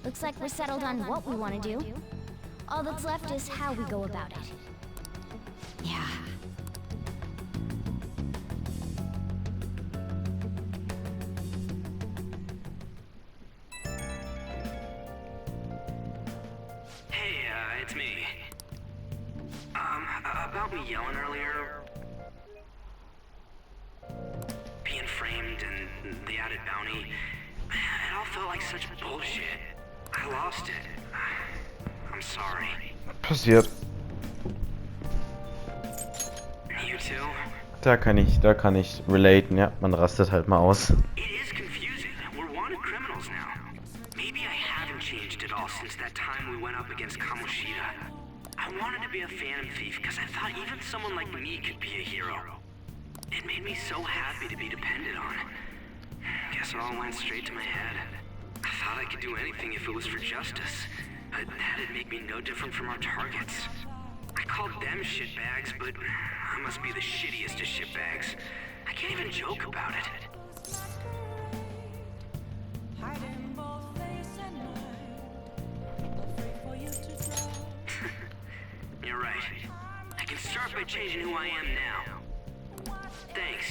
Looks like we're settled on what we want to do. All that's left is how we go about it. Yeah. Hey, it's me. About me yelling earlier. Being framed and the added bounty. It all felt like such bullshit. I lost it. I'm sorry. Passiert. You too? Da kann ich relaten, ja. Man rastet halt mal aus. It is confusing. We're wanted criminals now. Maybe I haven't changed at all since that time we went up against Kamoshida. I wanted to be a phantom thief because I thought even someone like me could be a hero. It made me so happy to be depended on. Guess it all went straight to my head. I thought I could do anything if it was for justice, but that'd make me no different from our targets. I called them shitbags, but I must be the shittiest of shitbags. I can't even joke about it. You're right. I can start by changing who I am now. Thanks.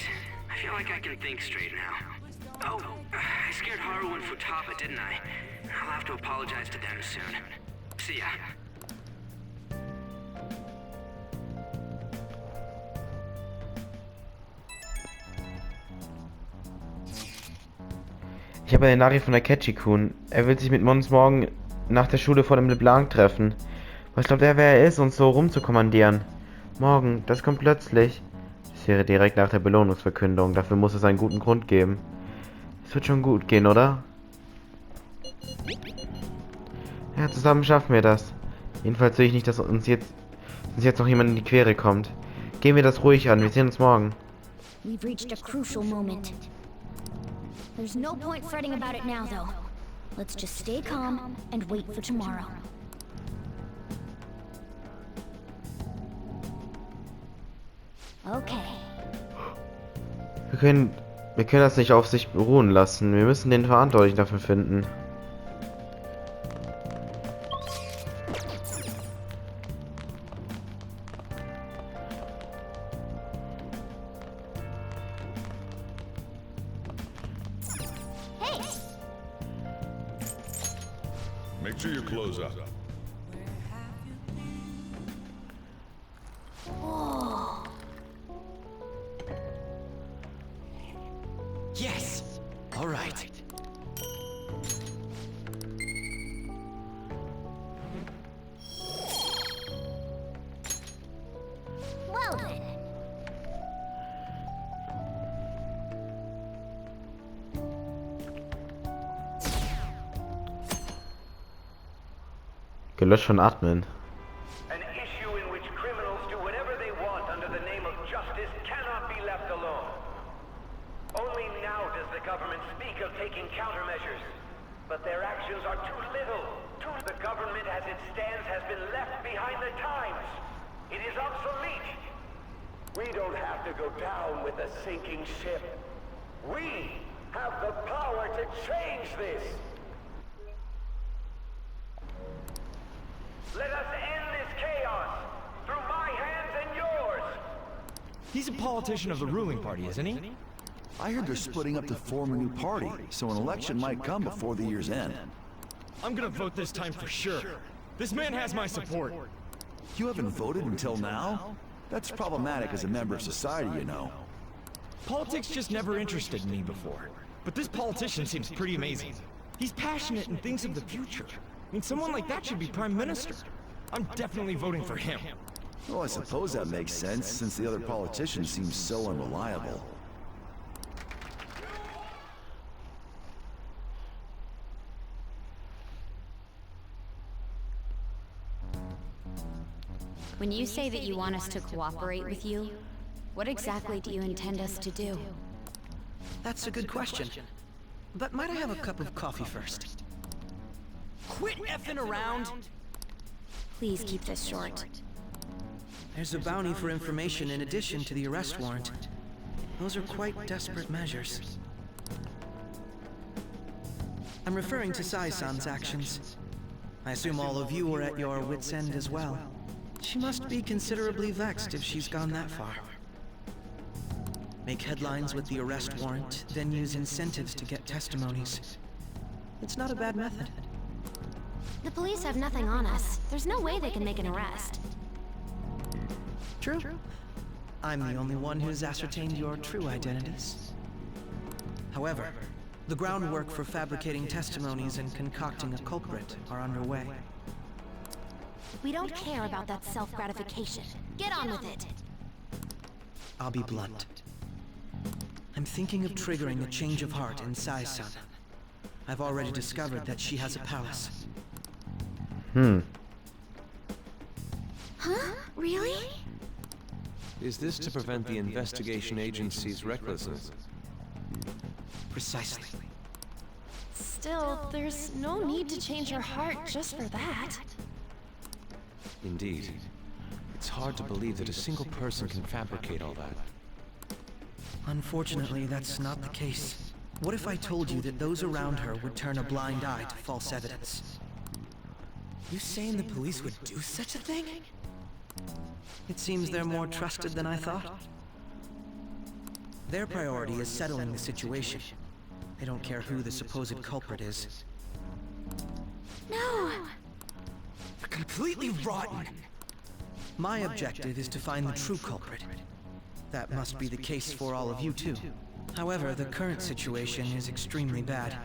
I feel like I can think straight now. Oh, I scared Haru and Futaba, didn't I? I'll have to apologize to them soon. See ya. Ich habe eine Nachricht von Akechi-kun. Er will sich mit Mons morgen nach der Schule vor dem LeBlanc treffen. Was glaubt er, wer er ist, uns so rumzukommandieren? Morgen, das kommt plötzlich. Es wäre direkt nach der Belohnungsverkündung. Dafür muss es einen guten Grund geben. Es wird schon gut gehen, oder? Ja, zusammen schaffen wir das. Jedenfalls will ich nicht, dass uns jetzt noch jemand in die Quere kommt. Gehen wir das ruhig an. Wir sehen uns morgen. We've reached a crucial moment. There's no point fretting about it now, though. Let's just stay calm and wait for tomorrow. Okay. Wir können das nicht auf sich beruhen lassen. Wir müssen den Verantwortlichen dafür finden. Hey! Make sure you close up. Yes! All right. Well then. Gelöscht von Admin. An issue in which criminals do whatever they want under the name of justice cannot be left alone. Only now does the government speak of taking countermeasures. But their actions are too little. The government as it stands has been left behind the times. It is obsolete. We don't have to go down with a sinking ship. We have the power to change this. Let us end this chaos through my hands and yours. He's a politician of the ruling party, isn't he? I heard they're splitting up to form a new party, so an election might come before the year's end. I'm gonna vote this time for sure. This man has my support. You haven't voted until now? That's problematic as a member of society, you know. Politics just never interested me before. But this politician seems pretty amazing. He's passionate and thinks of the future. I mean, someone like that should be prime minister. I'm definitely voting for him. Well, I suppose that makes sense, since the other politician seems so unreliable. When you say that you want us to cooperate with you, what exactly do you intend us to do? That's a good question. But might I have a cup of coffee first? Quit effing around! Please keep this short. There's a bounty for information in addition to the arrest warrant. Those are quite desperate measures. I'm referring to Sai-san's actions. I assume all of you are at your wits' end as well. She must be considerably vexed if she's gone that far. Make headlines with the arrest warrant, then use incentives to get testimonies. It's not a bad method. The police have nothing on us. There's no way they can make an arrest. True. I'm the only one who's ascertained your true identities. However, the groundwork for fabricating testimonies and concocting a culprit are underway. We don't care about that self-gratification. Get on with it. I'll be blunt. I'm thinking of triggering a change of heart in Sai-san. I've already discovered that she has a palace. Huh? Really? Is this to prevent the investigation agency's recklessness? Precisely. Still, there's no need to change your heart just for that. Indeed. It's hard to believe that a single person can fabricate all that. Unfortunately, that's not the case. What if I told you that those around her would turn a blind eye to false evidence? You saying the police would do such a thing? It seems they're more trusted than I thought. Their priority is settling the situation. They don't care who the supposed culprit is. No! They're completely rotten! My objective is to find the true culprit. That must be the case for all of you too. However, the current situation is extremely bad.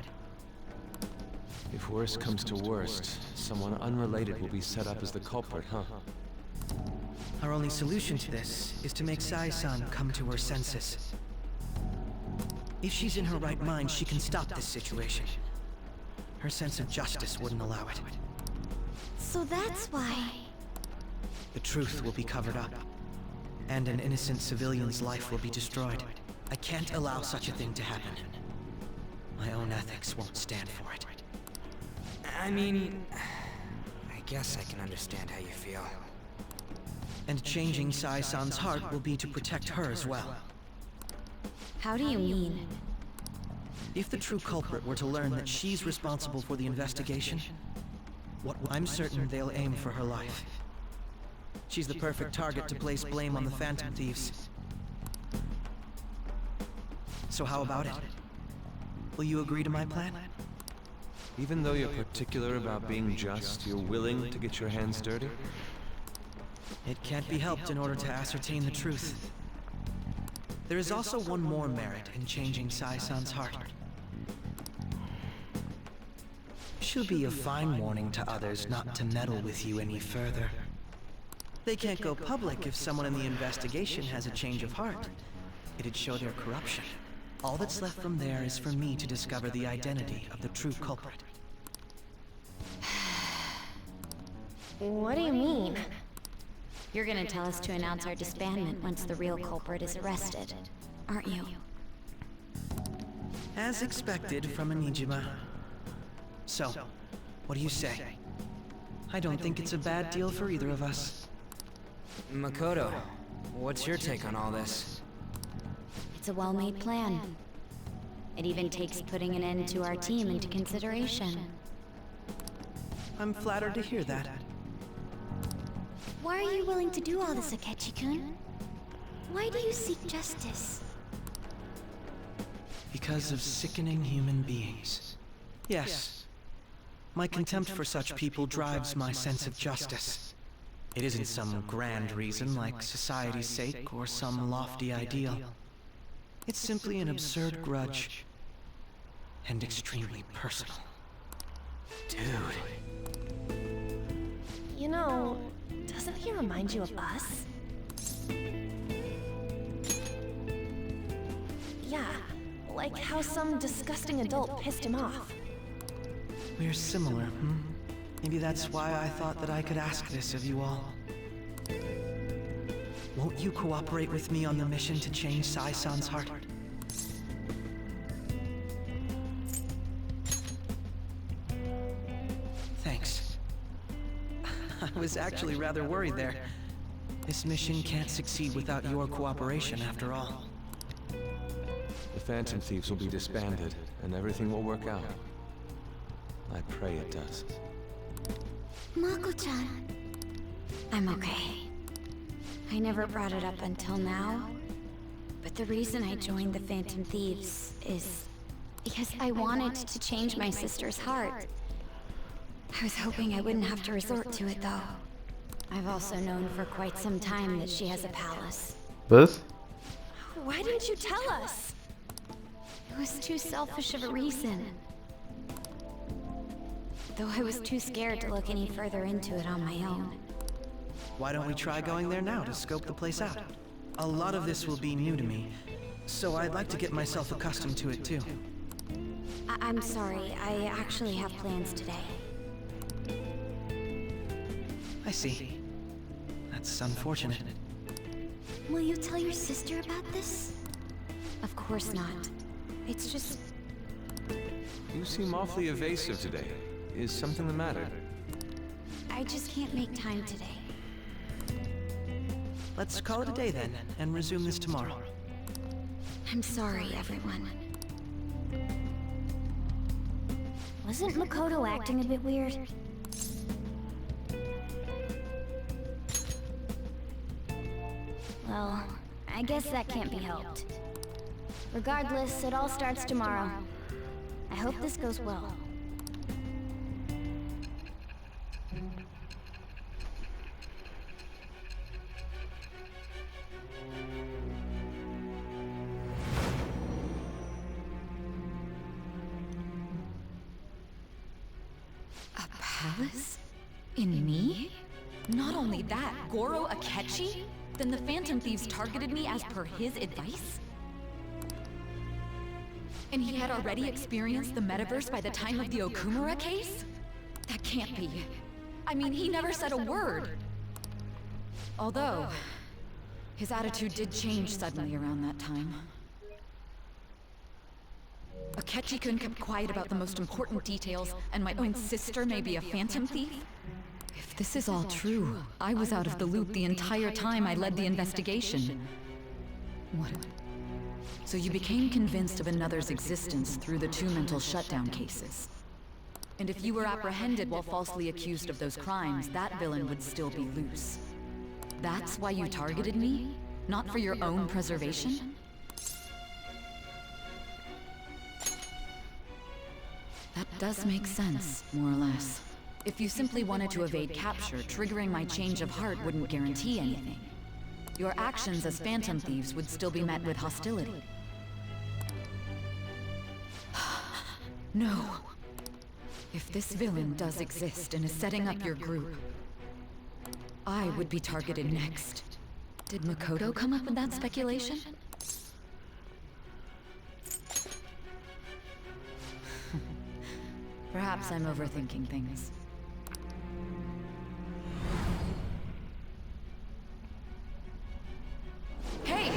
If worst comes to worst, someone unrelated will be set up as the culprit, huh? Our only solution to this is to make Sai-san come to her senses. If she's in her right mind, she can stop this situation. Her sense of justice wouldn't allow it. So that's why... The truth will be covered up, and an innocent civilian's life will be destroyed. I can't allow such a thing to happen. My own ethics won't stand for it. I mean... I guess I can understand how you feel. And changing Sai-san's heart will be to protect her as well. How do you mean? If the true culprit were to learn that she's responsible for the investigation, I'm certain they'll aim for her life. She's the perfect target to place blame on the Phantom Thieves. So how about it? Will you agree to my plan? Even though you're particular about being just, you're willing to get your hands dirty? It can't be helped in order to ascertain the truth. There is also one more merit in changing Sai-san's heart. She'll be a fine warning to others not to meddle with you any further. They can't go public if someone in the investigation has a change of heart. It'd show their corruption. All that's left from there is for me to discover the identity of the true culprit. What do you mean? You're gonna tell us to announce our disbandment once the real culprit is arrested, aren't you? As expected from a Nijima. So, what do you say? I don't think it's a bad deal for either of us. Makoto, what's your take on all this? It's a well-made plan. It even takes putting an end to our team into consideration. I'm flattered to hear that. Why are you willing to do all this, Akechi-kun? Why do you seek justice? Because of sickening human beings. Yes. My contempt for such people drives my sense of justice. It isn't some grand reason like society's sake or some lofty ideal. It's simply an absurd grudge. And extremely personal. Dude. You know, doesn't he remind you of us? Yeah, like how some disgusting adult pissed him off. We're similar, hmm? Maybe that's why I thought that I could ask this of you all. Won't you cooperate with me on the mission to change Sai-san's heart? Thanks. I was actually rather worried there. This mission can't succeed without your cooperation, after all. The Phantom Thieves will be disbanded, and everything will work out. I pray it does. Mako-chan. I'm okay. I never brought it up until now, but the reason I joined the Phantom Thieves is because I wanted to change my sister's heart. I was hoping I wouldn't have to resort to it, though. I've also known for quite some time that she has a palace. Was? Why didn't you tell us? It was too selfish of a reason. Though I was too scared to look any further into it on my own. Why don't we try going there now to scope the place out? A lot of this will be new to me, so I'd like to get myself accustomed to it too. I'm sorry, I actually have plans today. I see. That's unfortunate. Will you tell your sister about this? Of course not. It's just... You seem awfully evasive today. Is something the matter? I just can't make time today. Let's call it a day then, and resume this tomorrow. I'm sorry, everyone. Wasn't Makoto acting a bit weird? Well, I guess that can't be helped. Regardless, it all starts tomorrow. I hope this goes well. A palace? In me? Not only that, Goro Akechi? Then the Phantom Thieves targeted me as per his advice? And he had already experienced the metaverse by the time of the Okumura case? That can't be. I mean, he never said a word. Although, his attitude did change suddenly around that time. Akechi-kun kept quiet about the most important details, and my own sister may be a Phantom Thief? If this is all true, I was out of the loop the entire time I led the investigation. What? So you became convinced of another's existence through the 2 mental shutdown cases. And if you were apprehended while falsely accused of those crimes, that villain would still be loose. That's why you targeted me? Not for your own preservation? That does make sense, more or less. If you simply wanted to evade capture, triggering my change of heart wouldn't guarantee anything. Your actions as Phantom Thieves would still be met with hostility. No. If this villain does exist and is setting up your group, I would be targeted next. Did Makoto come up with that speculation? Perhaps I'm overthinking things. Hey!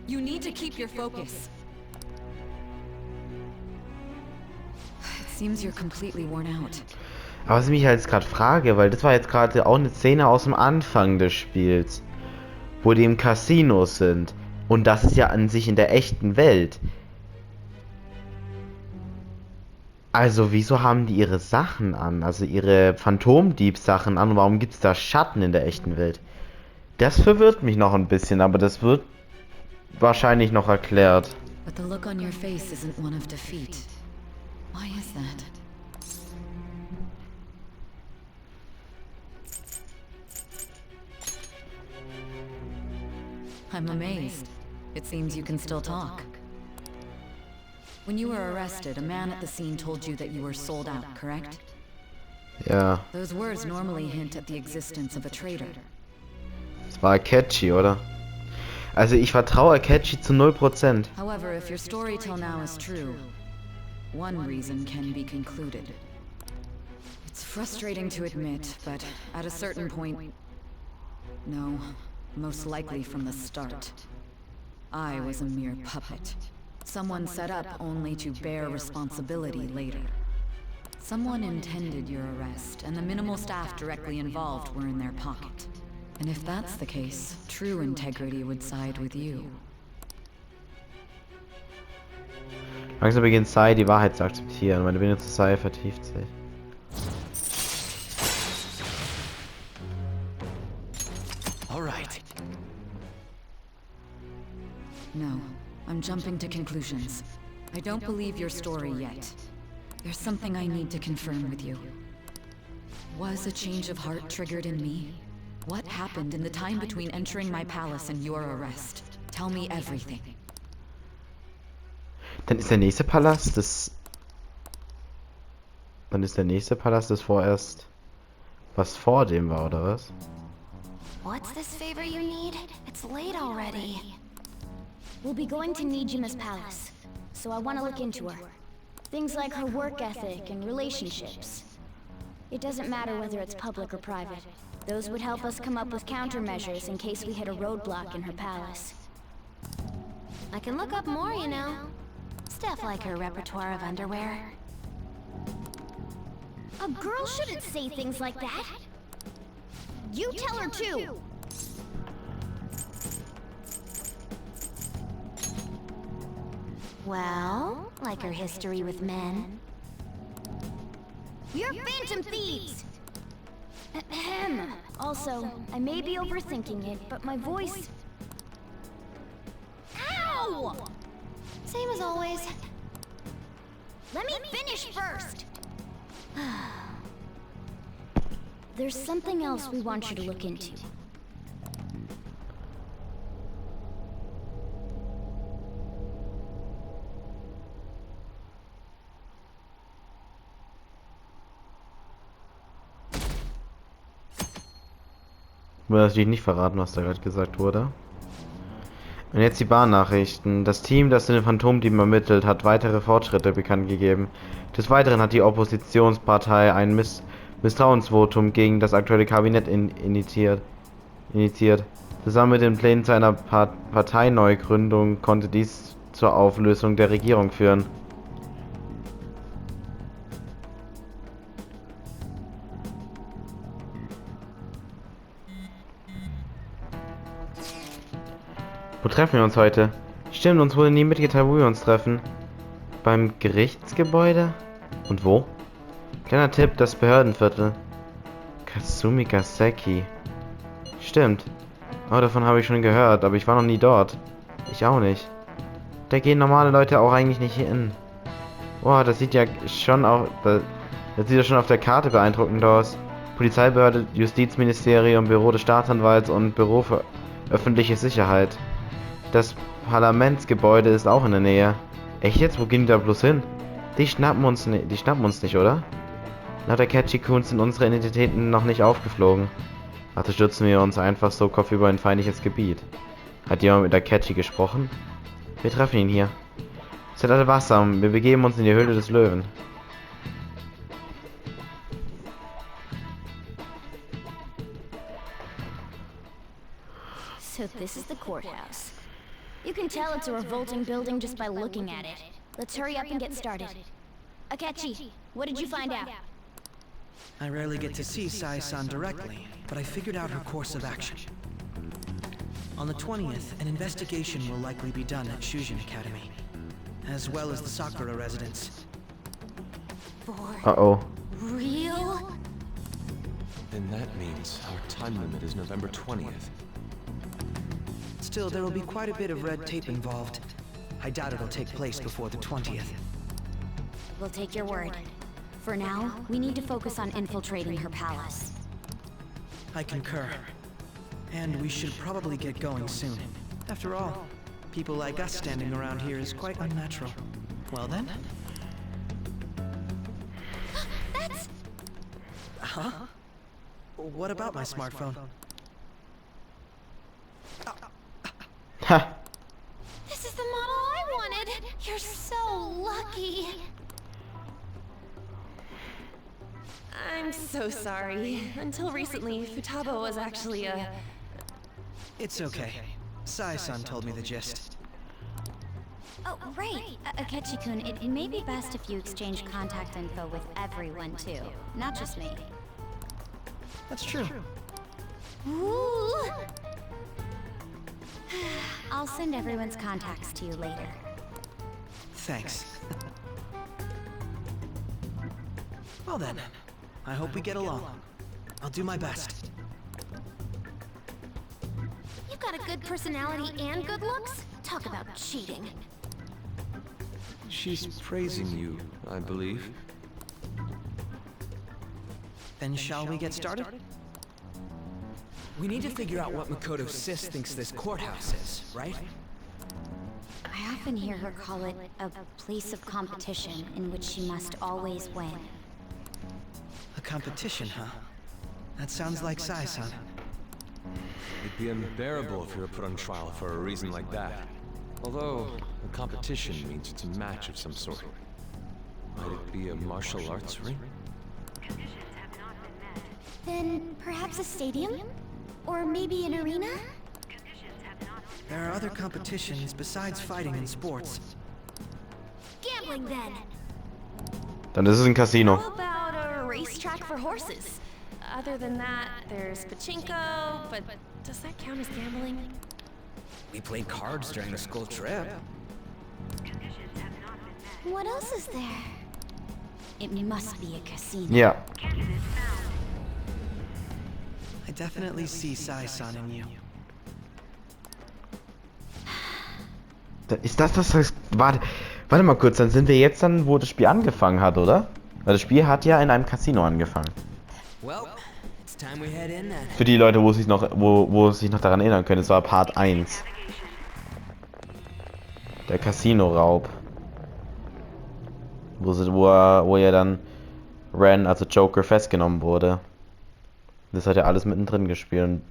You need to keep your focus. It seems you're completely worn out. Aber was ich mich jetzt gerade frage, weil das war jetzt gerade auch eine Szene aus dem Anfang des Spiels, wo die im Casino sind. Und das ist ja an sich in der echten Welt. Also wieso haben die ihre Sachen an? Also ihre Phantomdieb-Sachen an? Und warum gibt es da Schatten in der echten Welt? Das verwirrt mich noch ein bisschen, aber das wird wahrscheinlich noch erklärt. But the look on your face isn't one of defeat. Why is that? I'm amazed. It seems you can still talk. When you were arrested, a man at the scene told you that you were sold out, correct? Ja. Those words normally hint at the existence of a traitor. Das war Akechi, oder? Also ich vertraue Akechi zu 0%. However, if your story till now is true, one reason can be concluded. It's frustrating to admit, but at a certain point... No, most likely from the start. I was a mere puppet. Someone set up only to bear responsibility later. Someone intended your arrest, and the minimal staff directly involved were in their pocket. And if that's the case, true integrity would side with you. Langsam beginnt Sai die Wahrheit zu akzeptieren. Meine Bindung zu Sai vertieft sich. All right. No, I'm jumping to conclusions. I don't believe your story yet. There's something I need to confirm with you. Was a change of heart triggered in me? What happened in the time between entering my palace and your arrest? Tell me everything. Dann ist der nächste Palast das... Dann ist der nächste Palast das vorerst... Was vor dem war, oder was? What's this favor you need? It's late already. We'll be going to Nijima's palace, so I want to look into her. Things like her work ethic and relationships. It doesn't matter whether it's public or private. Those would help us come up with countermeasures in case we hit a roadblock in her palace. I can look up more, you know. Stuff like her repertoire of underwear. A girl shouldn't say things like that. You tell her too. Well, like her history with men. You're phantom thieves! Ahem. Also, I may be overthinking it, but my voice... Ow! Same as always. Let me finish first! There's something else we want you to look into. Ich will natürlich nicht verraten, was da gerade gesagt wurde. Und jetzt die Bahnnachrichten. Das Team, das den Phantomdieben ermittelt, hat weitere Fortschritte bekannt gegeben. Des Weiteren hat die Oppositionspartei ein Misstrauensvotum gegen das aktuelle Kabinett initiiert. Zusammen mit den Plänen zu einer Parteineugründung konnte dies zur Auflösung der Regierung führen. Wo treffen wir uns heute? Stimmt, uns wurde nie mitgeteilt, wo wir uns treffen. Beim Gerichtsgebäude? Und wo? Kleiner Tipp, das Behördenviertel. Katsumi Gaseki. Stimmt. Oh, davon habe ich schon gehört, aber ich war noch nie dort. Ich auch nicht. Da gehen normale Leute auch eigentlich nicht hin. Boah, das sieht ja schon auch... Das sieht ja schon auf der Karte beeindruckend aus. Polizeibehörde, Justizministerium, Büro des Staatsanwalts und Büro für öffentliche Sicherheit. Das Parlamentsgebäude ist auch in der Nähe. Echt jetzt? Wo gehen die da bloß hin? Die schnappen uns nicht, oder? Laut der Ketchikun sind unsere Identitäten noch nicht aufgeflogen. Also stürzen wir uns einfach so kopfüber in feindliches Gebiet. Hat jemand mit der Ketchi gesprochen? Wir treffen ihn hier. Seid alle wachsam, wir begeben uns in die Höhle des Löwen. So this is the courthouse. You can tell it's a revolting building just by looking at it. Let's hurry up and get started. Akechi, what did you find out? I rarely get to see Sai-san directly, but I figured out her course of action. On the 20th, an investigation will likely be done at Shujin Academy, as well as the Sakura residence. Uh-oh. Real? Then that means our time limit is November 20th. Still, there will be quite a bit of red tape involved. I doubt it'll take place before the 20th. We'll take your word. For now, we need to focus on infiltrating her palace. I concur. And we should probably get going soon. After all, people like us standing around here is quite unnatural. Well then? That's... Huh? What about my smartphone? Ha! This is the model I wanted! You're so lucky! I'm so sorry. Until recently, Futaba was actually a... It's okay. Sai-san told me the gist. Oh, right. Akechi-kun, it may be best if you exchange contact info with everyone, too. Not just me. That's true. Ooh! I'll send everyone's contacts to you later. Thanks. Well then, I hope we get along. I'll do my best. You've got a good personality and good looks? Talk about cheating. She's praising you, I believe. Then shall we get started? We need to figure out what Makoto Sis thinks this courthouse is, right? I often hear her call it a place of competition in which she must always win. A competition, huh? That sounds like Sai-san. It'd be unbearable if you were put on trial for a reason like that. Although, a competition means it's a match of some sort. Might it be a martial arts ring? Then perhaps a stadium? Or maybe an arena? There are other competitions besides fighting and sports. Gambling then! Dann ist es ein Casino. How about a racetrack for horses? Other than that, there's pachinko, but does that count as gambling? We played cards during the school trip. What else is there? It must be a casino. Ja. I definitely see Sai-san in you. Ist das das... Warte mal kurz, dann sind wir jetzt dann, wo das Spiel angefangen hat, oder? Weil das Spiel hat ja in einem Casino angefangen. Well, it's time we head in then. Für die Leute, wo sich noch daran erinnern können, es war Part 1. Der Casino-Raub. Wo ja dann Ren, also Joker, festgenommen wurde. Das hat ja alles mittendrin gespielt. Und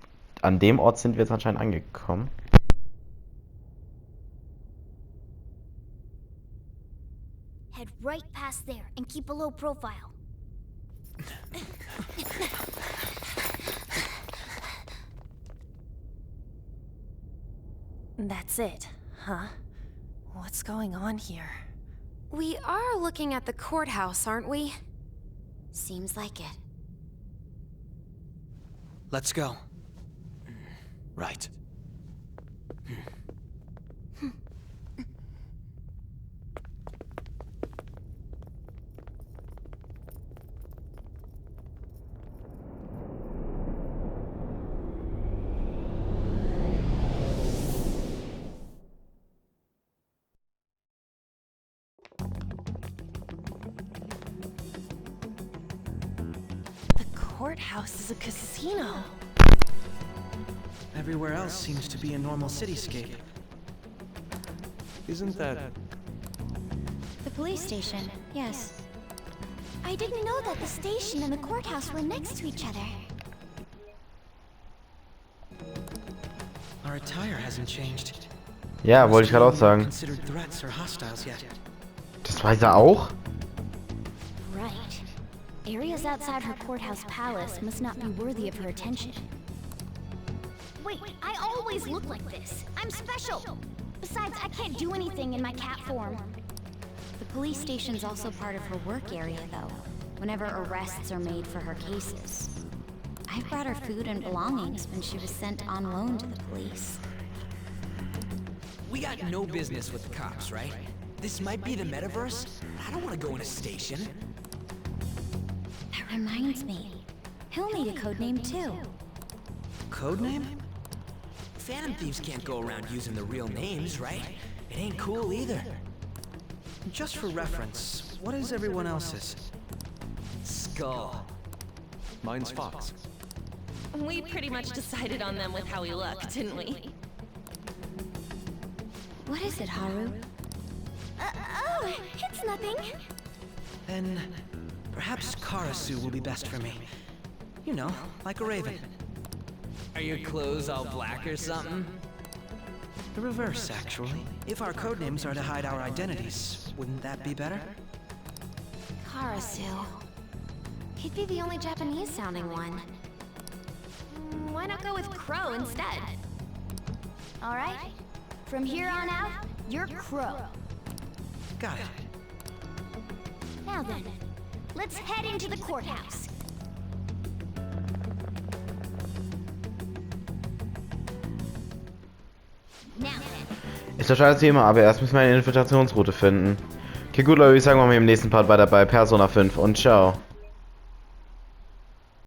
an dem Ort sind wir jetzt anscheinend angekommen. Head right past there and keep a low profile. That's it, huh? What's going on here? We are looking at the courthouse, aren't we? Seems like it. Let's go. Right. The courthouse is a casino. Everywhere else seems to be a normal cityscape. Isn't that... The police station, yes. I didn't know that the station and the courthouse were next to each other. Our attire hasn't changed. Ja, wollte ich gerade auch sagen. Considered threats or hostiles yet. Das weiß er auch? Right. Areas outside her courthouse palace must not be worthy of her attention. Wait, I always look like this. I'm special. Besides, I can't do anything in my cat form. The police station's also part of her work area, though, whenever arrests are made for her cases. I brought her food and belongings when she was sent on loan to the police. We got no business with the cops, right? This might be the metaverse, but I don't want to go in a station. That reminds me. He'll need a codename, too. Codename? Phantom thieves can't go around using the real names, right? It ain't cool either. Just for reference, what is everyone else's? Skull. Mine's Fox. We pretty much decided on them with how we look, didn't we? What is it, Haru? Oh, it's nothing. Then perhaps Karasu will be best for me. You know, like a raven. Are your clothes all black or something? The reverse, actually. If our codenames are to hide our identities, wouldn't that be better? Karasu. He'd be the only Japanese-sounding one. Why not go with Crow instead? All right. From here on out, you're Crow. Got it. Now then, let's head into the courthouse. Realistisch als wie immer, aber erst müssen wir eine Infiltrationsroute finden. Okay, gut, Leute, ich sage mal im nächsten Part weiter bei Persona 5 und ciao.